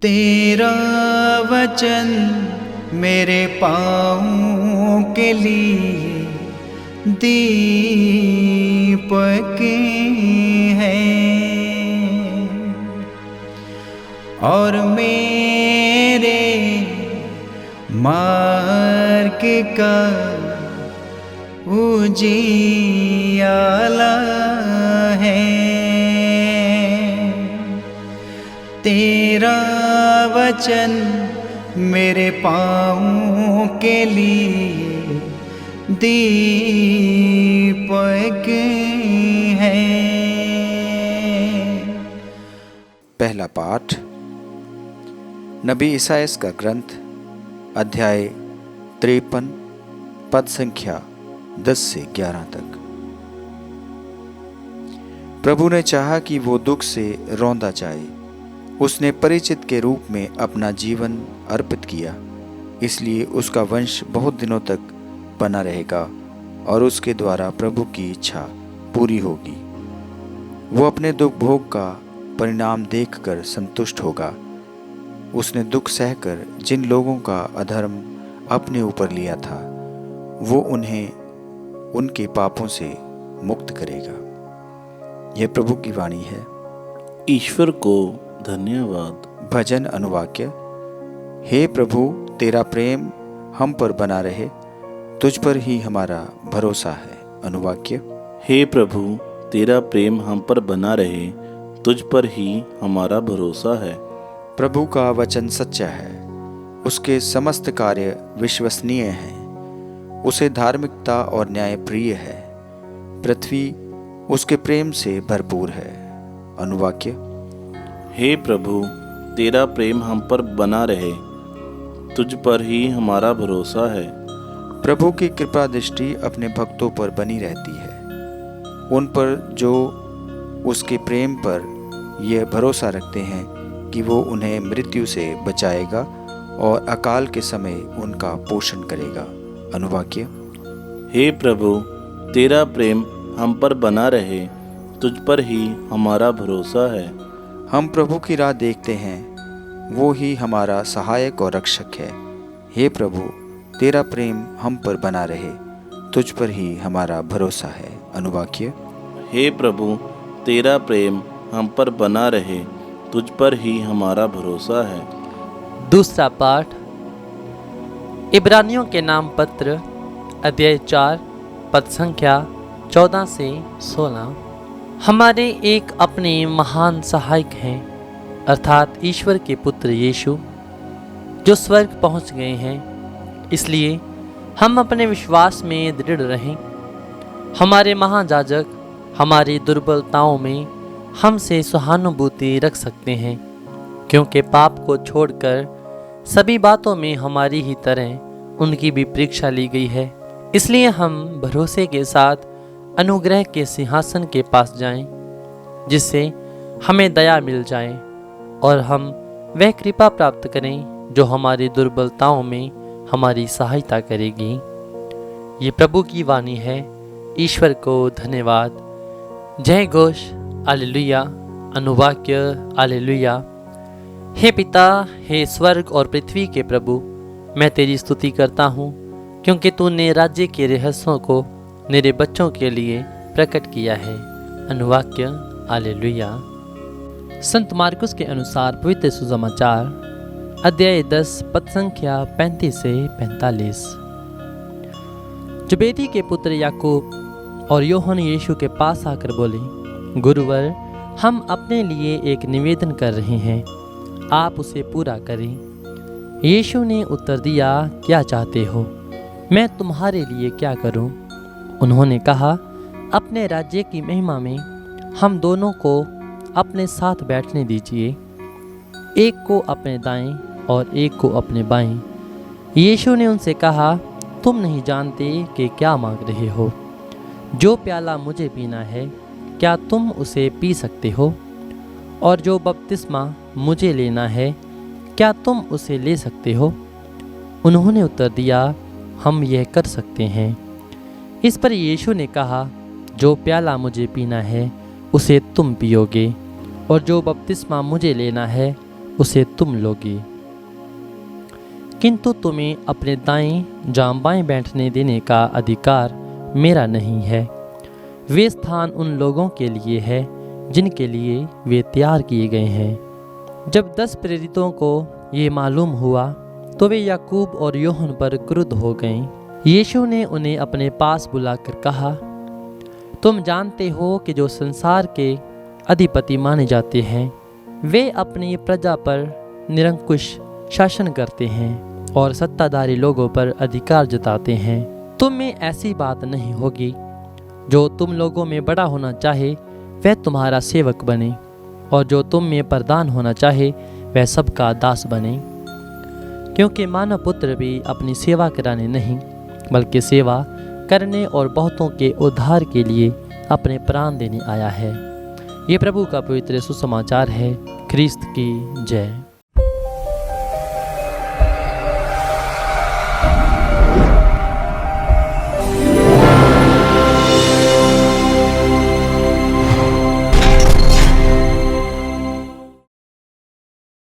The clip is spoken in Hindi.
तेरा वचन मेरे पाँवों के लिए दीपक है और मेरे मार्ग का उजियाला है। तेरा वचन मेरे पाँवों के लिए दीपक है। पहला पाठ नबी ईसायास का ग्रंथ अध्याय 53 पद संख्या 10 से 11 तक। प्रभु ने चाहा कि वो दुख से रौंदा जाए। उसने परिचित के रूप में अपना जीवन अर्पित किया, इसलिए उसका वंश बहुत दिनों तक बना रहेगा और उसके द्वारा प्रभु की इच्छा पूरी होगी। वो अपने दुख भोग का परिणाम देखकर संतुष्ट होगा। उसने दुख सहकर जिन लोगों का अधर्म अपने ऊपर लिया था, वो उन्हें उनके पापों से मुक्त करेगा। यह प्रभु की वाणी है। ईश्वर को धन्यवाद। भजन अनुवाक्य। हे प्रभु, तेरा प्रेम हम पर बना रहे, तुझ पर ही हमारा भरोसा है। अनुवाक्य। हे प्रभु, तेरा प्रेम हम पर बना रहे, तुझ पर ही हमारा भरोसा है। प्रभु का वचन सच्चा है, उसके समस्त कार्य विश्वसनीय हैं। उसे धार्मिकता और न्याय प्रिय है। पृथ्वी उसके प्रेम से भरपूर है। अनुवाक्य। हे प्रभु, तेरा प्रेम हम पर बना रहे, तुझ पर ही हमारा भरोसा है। प्रभु की कृपा दृष्टि अपने भक्तों पर बनी रहती है, उन पर जो उसके प्रेम पर यह भरोसा रखते हैं कि वो उन्हें मृत्यु से बचाएगा और अकाल के समय उनका पोषण करेगा। अनुवाक्य। हे प्रभु, तेरा प्रेम हम पर बना रहे, तुझ पर ही हमारा भरोसा है। हम प्रभु की राह देखते हैं, वो ही हमारा सहायक और रक्षक है। हे प्रभु, तेरा प्रेम हम पर बना रहे, तुझ पर ही हमारा भरोसा है। अनुवाक्य। हे प्रभु, तेरा प्रेम हम पर बना रहे, तुझ पर ही हमारा भरोसा है। दूसरा पाठ इब्रानियों के नाम पत्र अध्याय 4 पद संख्या 14 से 16। हमारे एक अपने महान सहायक हैं, अर्थात ईश्वर के पुत्र यीशु, जो स्वर्ग पहुंच गए हैं। इसलिए हम अपने विश्वास में दृढ़ रहें। हमारे महायाजक हमारी दुर्बलताओं में हमसे सहानुभूति रख सकते हैं, क्योंकि पाप को छोड़कर सभी बातों में हमारी ही तरह उनकी भी परीक्षा ली गई है। इसलिए हम भरोसे के साथ अनुग्रह के सिंहासन के पास जाएं, जिससे हमें दया मिल जाए और हम वह कृपा प्राप्त करें जो हमारी दुर्बलताओं में हमारी सहायता करेगी। ये प्रभु की वाणी है। ईश्वर को धन्यवाद। जय घोष हालेलुया। अनुवाक्य। हालेलुया। हे पिता, हे स्वर्ग और पृथ्वी के प्रभु, मैं तेरी स्तुति करता हूँ, क्योंकि तूने राज्य के रहस्यों को मेरे बच्चों के लिए प्रकट किया है। अनुवाक्य। हालेलुया। संत मार्कुस के अनुसार पवित्र सुसमाचार अध्याय 10 पद संख्या 35 से 45। जबेदी के पुत्र याकूब और यूहन्ना यीशु के पास आकर बोले, गुरुवर, हम अपने लिए एक निवेदन कर रहे हैं, आप उसे पूरा करें। यीशु ने उत्तर दिया, क्या चाहते हो? मैं तुम्हारे लिए क्या करूं? उन्होंने कहा, अपने राज्य की महिमा में हम दोनों को अपने साथ बैठने दीजिए, एक को अपने दाएं और एक को अपने बाएं। यीशु ने उनसे कहा, तुम नहीं जानते कि क्या मांग रहे हो। जो प्याला मुझे पीना है, क्या तुम उसे पी सकते हो? और जो बपतिस्मा मुझे लेना है, क्या तुम उसे ले सकते हो? उन्होंने उत्तर दिया, हम यह कर सकते हैं। इस पर यीशु ने कहा, जो प्याला मुझे पीना है उसे तुम पियोगे, और जो बपतिस्मा मुझे लेना है उसे तुम लोगे, किंतु तुम्हें अपने दाएं जां बाएं बैठने देने का अधिकार मेरा नहीं है। वे स्थान उन लोगों के लिए है जिनके लिए वे तैयार किए गए हैं। जब 10 प्रेरितों को ये मालूम हुआ तो वे याकूब और यूहन्ना पर क्रुद्ध हो गए। यीशु ने उन्हें अपने पास बुलाकर कहा, तुम जानते हो कि जो संसार के अधिपति माने जाते हैं वे अपनी प्रजा पर निरंकुश शासन करते हैं और सत्ताधारी लोगों पर अधिकार जताते हैं। तुम में ऐसी बात नहीं होगी। जो तुम लोगों में बड़ा होना चाहे वह तुम्हारा सेवक बने, और जो तुम में प्रधान होना चाहे वह सबका दास बने। क्योंकि मानव पुत्र भी अपनी सेवा कराने नहीं बल्कि सेवा करने और बहुतों के उद्धार के लिए अपने प्राण देने आया है। ये प्रभु का पवित्र सुसमाचार है। ख्रीस्त की जय।